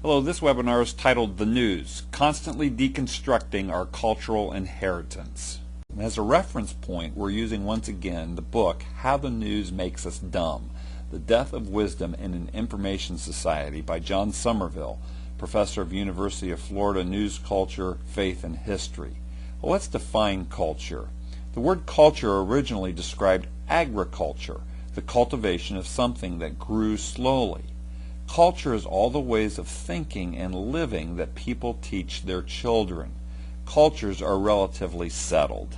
Hello, this webinar is titled The News, Constantly Deconstructing Our Cultural Inheritance. And as a reference point, we're using once again the book, How the News Makes Us Dumb, The Death of Wisdom in an Information Society by John Somerville, professor of University of Florida News, Culture, Faith, and History. Well, let's define culture. The word culture originally described agriculture, the cultivation of something that grew slowly. Culture is all the ways of thinking and living that people teach their children. Cultures are relatively settled.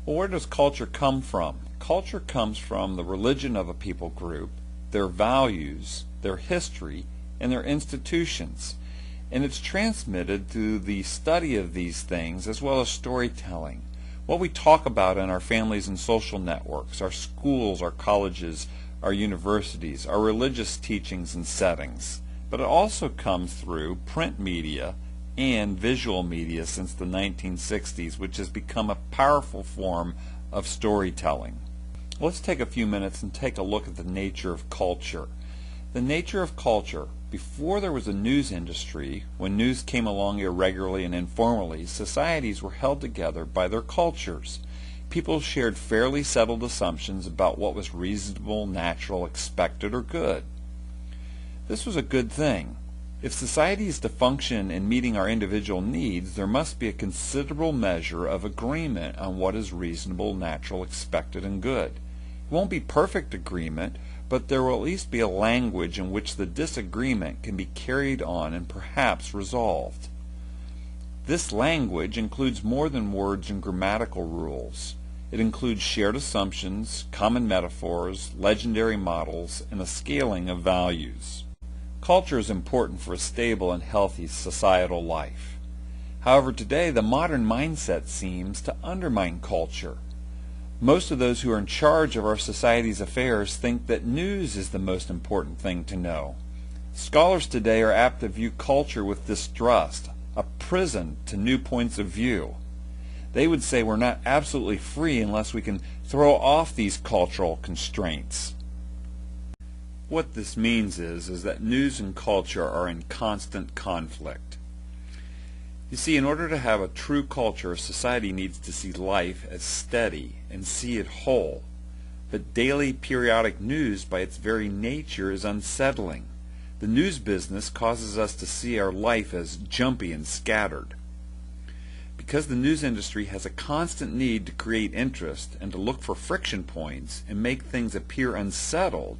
Well, where does culture come from? Culture comes from the religion of a people group, their values, their history, and their institutions. And it's transmitted through the study of these things as well as storytelling. What we talk about in our families and social networks, our schools, our colleges, our universities, our religious teachings and settings. But it also comes through print media and visual media since the 1960s, which has become a powerful form of storytelling. Let's take a few minutes and take a look at the nature of culture. The nature of culture. Before there was a news industry, when news came along irregularly and informally, societies were held together by their cultures. People shared fairly settled assumptions about what was reasonable, natural, expected, or good. This was a good thing. If society is to function in meeting our individual needs, there must be a considerable measure of agreement on what is reasonable, natural, expected, and good. It won't be perfect agreement, but there will at least be a language in which the disagreement can be carried on and perhaps resolved. This language includes more than words and grammatical rules. It includes shared assumptions, common metaphors, legendary models, and a scaling of values. Culture is important for a stable and healthy societal life. However, today the modern mindset seems to undermine culture. Most of those who are in charge of our society's affairs think that news is the most important thing to know. Scholars today are apt to view culture with distrust, a prison to new points of view. They would say we're not absolutely free unless we can throw off these cultural constraints. What this means is that news and culture are in constant conflict. You see, in order to have a true culture, society needs to see life as steady and see it whole. But daily periodic news by its very nature is unsettling. The news business causes us to see our life as jumpy and scattered. Because the news industry has a constant need to create interest and to look for friction points and make things appear unsettled,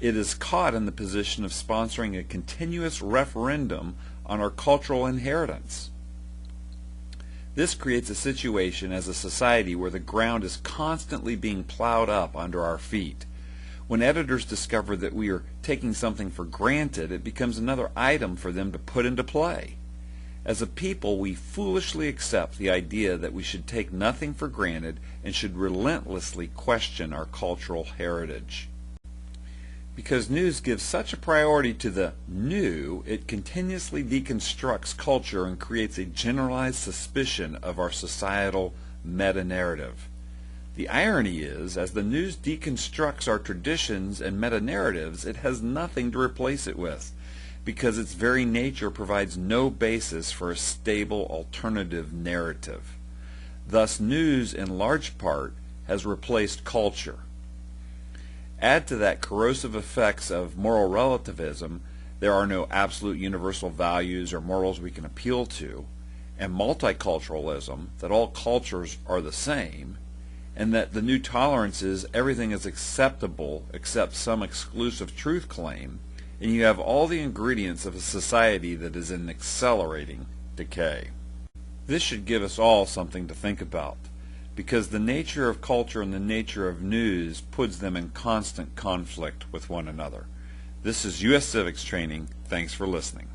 it is caught in the position of sponsoring a continuous referendum on our cultural inheritance. This creates a situation as a society where the ground is constantly being plowed up under our feet. When editors discover that we are taking something for granted, it becomes another item for them to put into play. As a people, we foolishly accept the idea that we should take nothing for granted and should relentlessly question our cultural heritage. Because news gives such a priority to the new, it continuously deconstructs culture and creates a generalized suspicion of our societal meta-narrative. The irony is, as the news deconstructs our traditions and meta-narratives, it has nothing to replace it with, because its very nature provides no basis for a stable alternative narrative. Thus, news, in large part, has replaced culture. Add to that corrosive effects of moral relativism, there are no absolute universal values or morals we can appeal to, and multiculturalism, that all cultures are the same, and that the new tolerance is everything is acceptable except some exclusive truth claim, and you have all the ingredients of a society that is in accelerating decay. This should give us all something to think about, because the nature of culture and the nature of news puts them in constant conflict with one another. This is U.S. Civics Training. Thanks for listening.